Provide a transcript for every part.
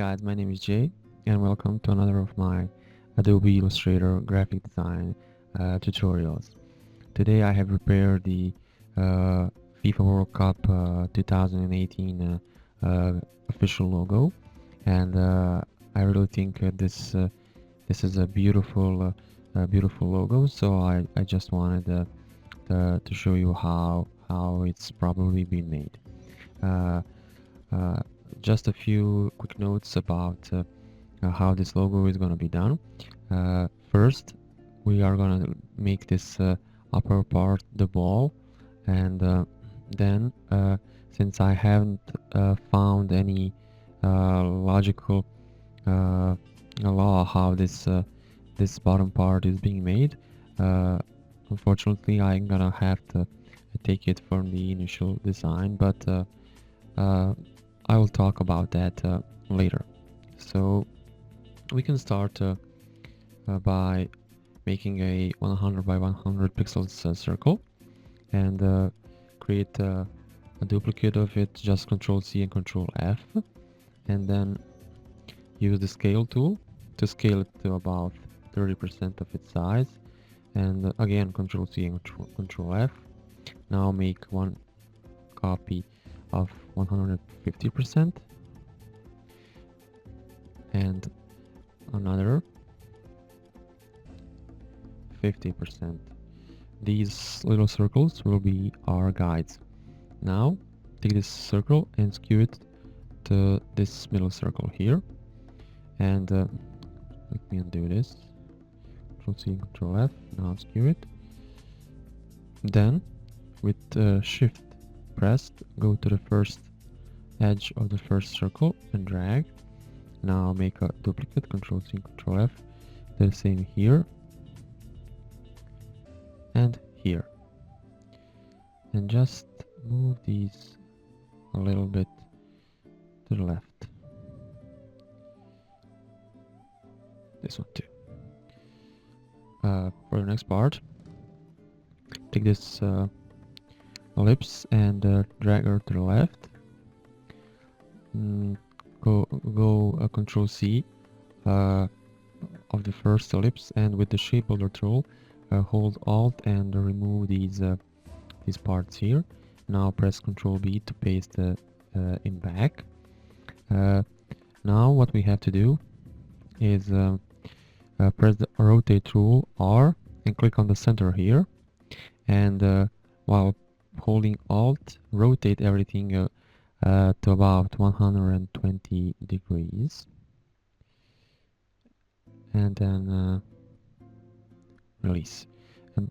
guys, my name is Jay and welcome to another of my Adobe Illustrator graphic design tutorials. Today I have prepared the FIFA World Cup 2018 official logo, and I really think this is a beautiful logo. So I just wanted to show you how it's probably been made. Uh, uh, just a few quick notes about how this logo is going to be done. First, we are going to make this upper part the ball, and then since I haven't found any logical law how this bottom part is being made, unfortunately I'm gonna have to take it from the initial design, but I will talk about that later. So we can start by making a 100 by 100 pixels circle, and create a duplicate of it. Just Ctrl C and Ctrl F, and then use the scale tool to scale it to about 30% of its size, and again Ctrl C and Ctrl F. Now make one copy of 150% and another 50%. These little circles will be our guides. Now take this circle and skew it to this middle circle here, and let me undo this. Ctrl C, Ctrl F. Now skew it. Then with Shift pressed, go to the first edge of the first circle and drag. Now make a duplicate, Ctrl C, Ctrl F. Do the same here and here, and just move these a little bit to the left. This one too. For the next part, take this ellipse and drag her to the left. Go Control C of the first ellipse, and with the shape builder tool, hold Alt and remove these parts here. Now press Control B to paste in back. Now what we have to do is press the rotate tool R and click on the center here, and while holding Alt, rotate everything to about 120 degrees, and then release,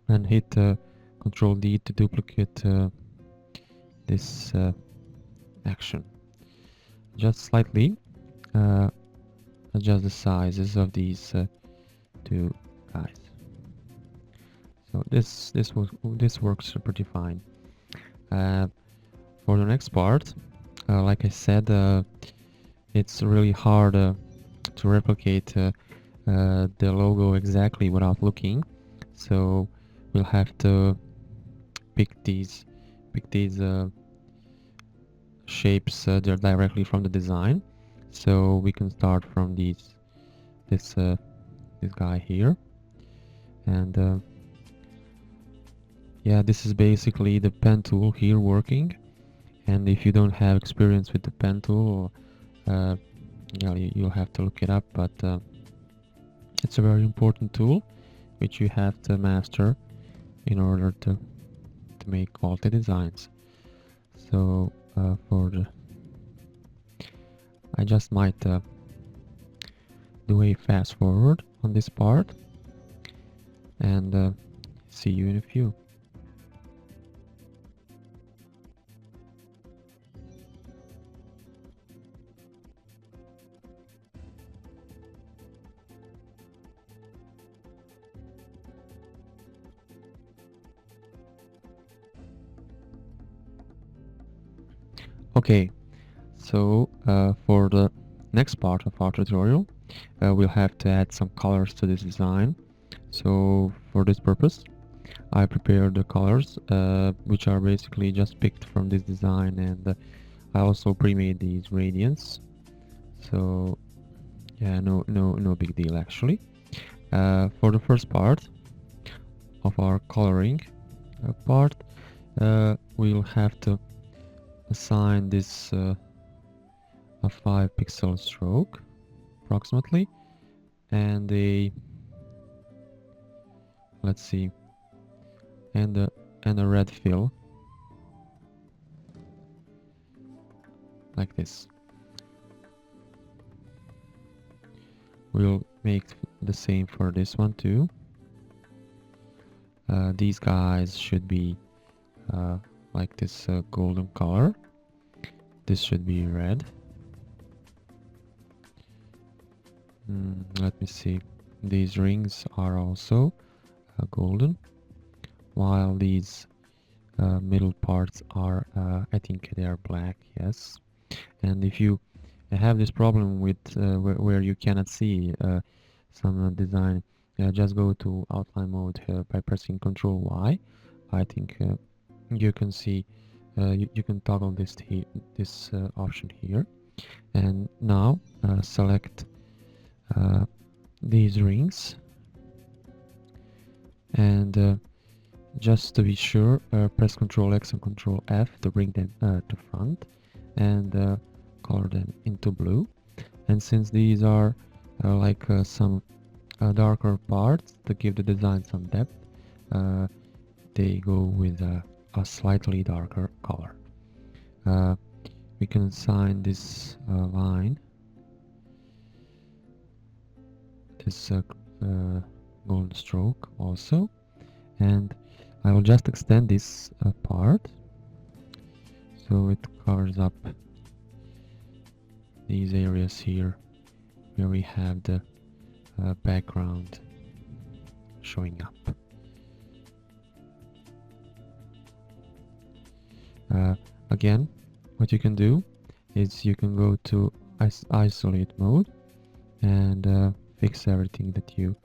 and hit Control D to duplicate this action. Just slightly adjust the sizes of these two guys. So this works pretty fine. For the next part, like I said, it's really hard to replicate the logo exactly without looking, so we'll have to pick these shapes directly from the design. So we can start from this guy here, and yeah, this is basically the pen tool here working. And if you don't have experience with the pen tool, yeah, you'll have to look it up, but it's a very important tool which you have to master in order to make quality designs. So I just might do a fast forward on this part, and see you in a few. Okay, so for the next part of our tutorial, we'll have to add some colors to this design. So for this purpose, I prepared the colors, which are basically just picked from this design, and I also pre-made these gradients. So yeah, no big deal actually. For the first part of our coloring part, we'll have to assign this a 5 pixel stroke approximately, and a, let's see, and a red fill like this. We'll make the same for this one too. These guys should be like this golden color. This should be red. Let me see. These rings are also golden, while these middle parts are, I think they are black, yes. And if you have this problem with where you cannot see some design, just go to outline mode by pressing Ctrl Y. I think you can see, you can toggle this option here, and now select these rings, and just to be sure, press Ctrl X and Ctrl F to bring them to front, and color them into blue. And since these are like some darker parts to give the design some depth, they go with a slightly darker color. We can assign this line, this golden stroke also, and I will just extend this part so it covers up these areas here where we have the background showing up. Again, what you can do is you can go to isolate mode and fix everything that you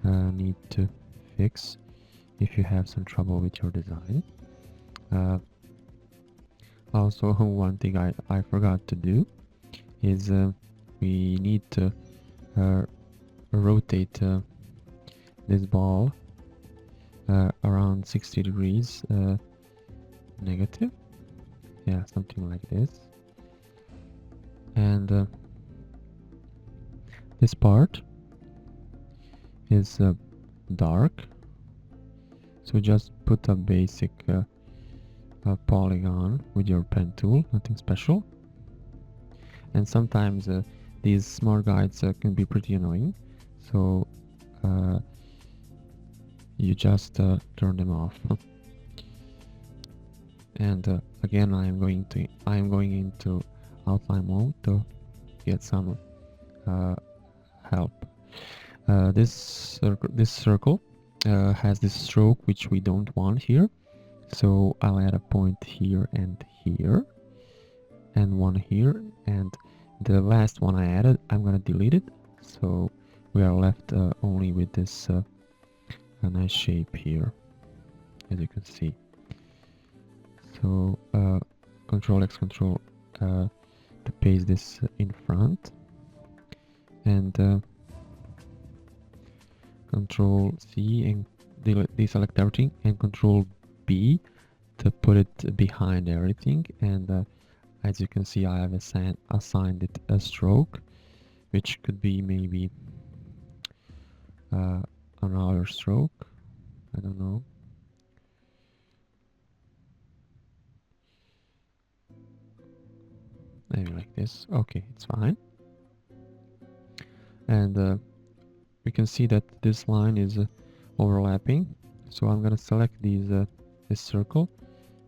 need to fix if you have some trouble with your design. Also, one thing I forgot to do is we need to rotate this ball around 60 degrees negative, yeah, something like this. And this part is dark, so just put a basic polygon with your pen tool, nothing special. And sometimes these smart guides can be pretty annoying, so you just turn them off. And again, I am going into outline mode to get some help. This circle has this stroke which we don't want here, so I'll add a point here and here, and one here, and the last one I added, I'm gonna delete it, so we are left only with this a nice shape here, as you can see. So Control X, Control to paste this in front, and Control C and deselect everything, and Control B to put it behind everything. And as you can see, I have assigned it a stroke, which could be maybe another stroke, I don't know. Maybe like this. Okay, it's fine. And we can see that this line is overlapping, so I'm gonna select this circle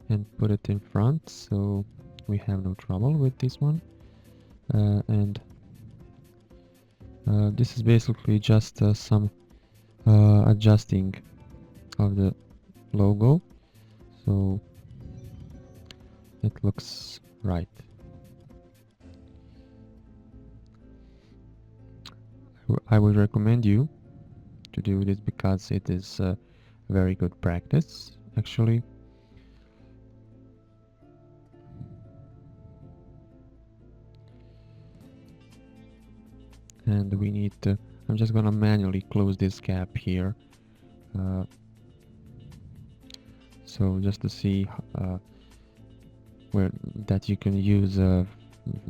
and put it in front, so we have no trouble with this one. And this is basically just some adjusting of the logo, so it looks right. I would recommend you to do this because it is very good practice, actually. and we need to, I'm just gonna manually close this gap here, so just to see where that you can use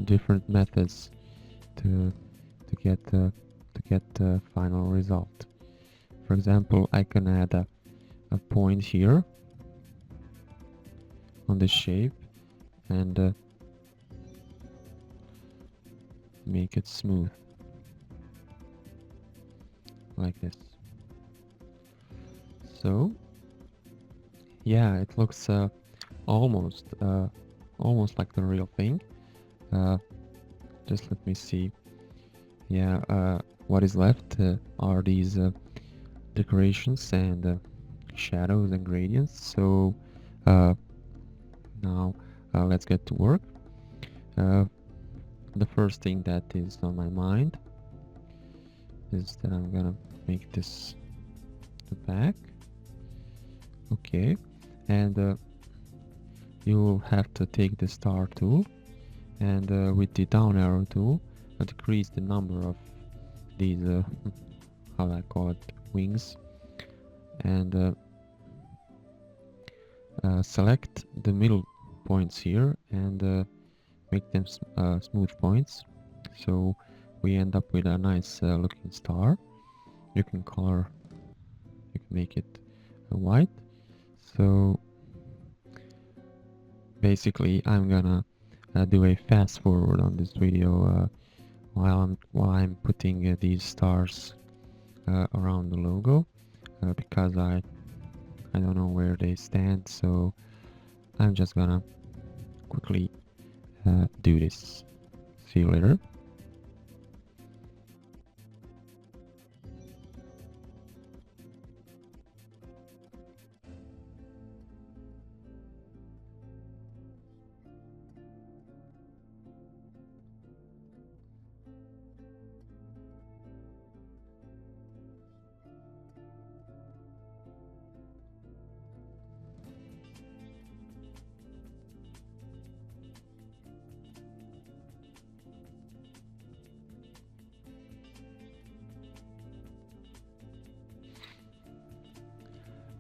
different methods to get the final result. For example, I can add a point here on this shape and make it smooth like this. So yeah, it looks almost almost like the real thing. Just let me see. Yeah, what is left are these decorations and shadows and gradients. So now let's get to work. The first thing that is on my mind is that I'm gonna make this the back. Okay, and you will have to take the star tool and with the down arrow tool decrease the number of these how I call it, wings, and select the middle points here and make them smooth points, so we end up with a nice looking star. You can make it white. So basically I'm gonna do a fast forward on this video while I'm putting these stars around the logo because I don't know where they stand, so I'm just gonna quickly do this. See you later.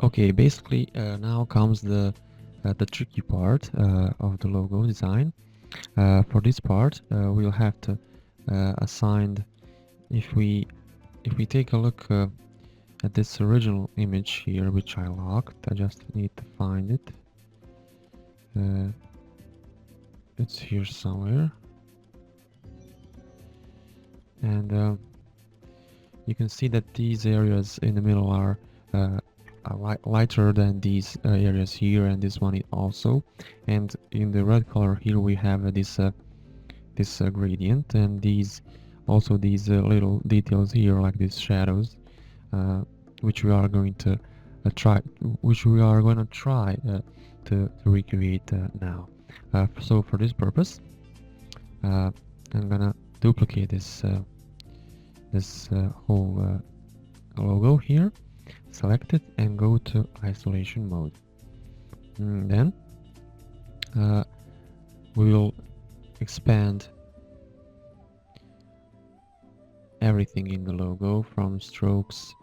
Okay, basically now comes the tricky part of the logo design. For this part, we'll have to assign. If we take a look at this original image here, which I locked, I just need to find it. It's here somewhere, and you can see that these areas in the middle are lighter than these areas here, and this one also. And in the red color here we have this gradient, and these little details here, like these shadows, which we are going to try to recreate now. So for this purpose, I'm gonna duplicate this whole logo here, select it, and go to isolation mode. And then we will expand everything in the logo, from strokes,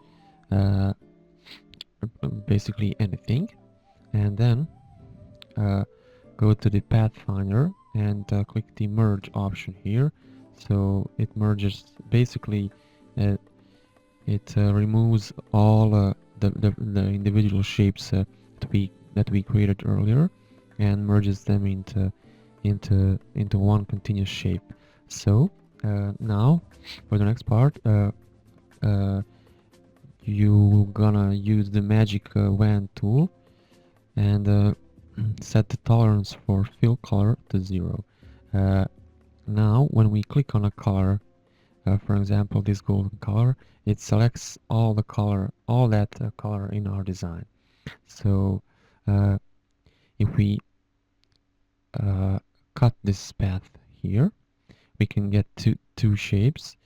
basically anything, and then go to the pathfinder and click the merge option here. So it merges, basically it removes all the individual shapes that we created earlier and merges them into one continuous shape. So now for the next part, you gonna use the magic wand tool and set the tolerance for fill color to 0. Now when we click on a color, for example this golden color, it selects all that color in our design. So if we cut this path here, we can get two shapes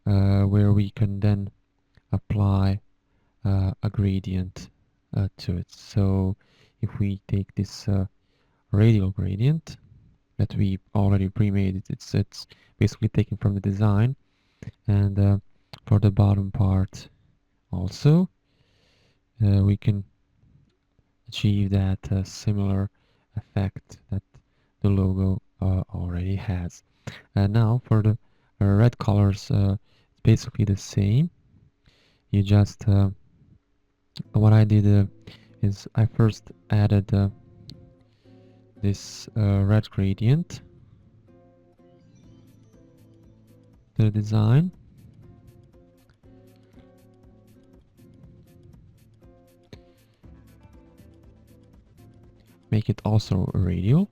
where we can then apply a gradient to it. So if we take this radial gradient that we already pre-made, it's basically taken from the design, And for the bottom part also, we can achieve that similar effect that the logo already has. And now for the red colors, it's basically the same. You just what I did is I first added this red gradient to the design. Make it also radial.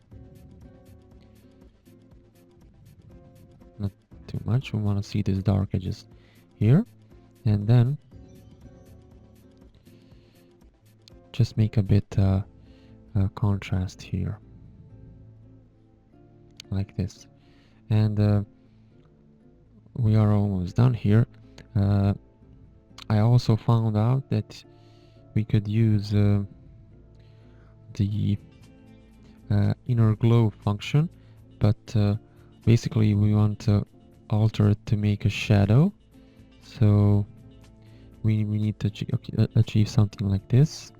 Not too much. We want to see these dark edges here. And then just make a bit contrast here. Like this. And we are almost done here. I also found out that we could use the inner glow function, but basically we want to alter it to make a shadow. So we need to achieve something like this.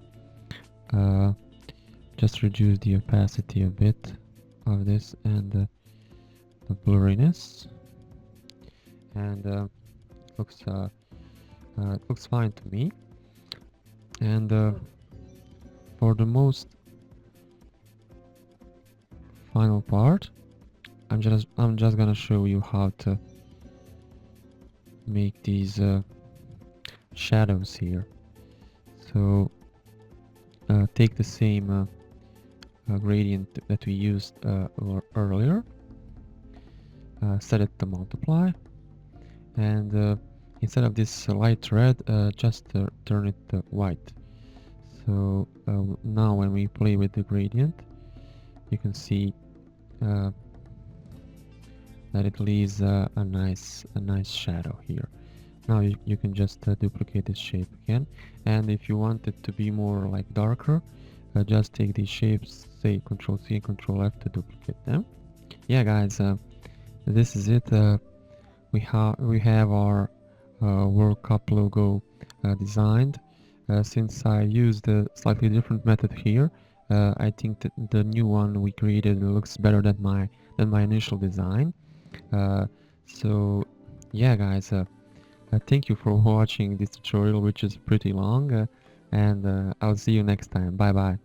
Just reduce the opacity a bit of this and the blurriness, and it looks fine to me. And for the most final part, I'm just gonna show you how to make these shadows here. So take the same gradient that we used earlier, set it to multiply, and instead of this light red, just turn it white. So now when we play with the gradient, you can see that it leaves a nice shadow here. Now you can just duplicate this shape again, and if you want it to be more like darker, just take these shapes, say Ctrl C and Ctrl F to duplicate them. Yeah, guys, this is it. We have our World Cup logo designed. Since I used a slightly different method here, I think that the new one we created looks better than my initial design. So yeah, guys, thank you for watching this tutorial, which is pretty long, and I'll see you next time. Bye bye.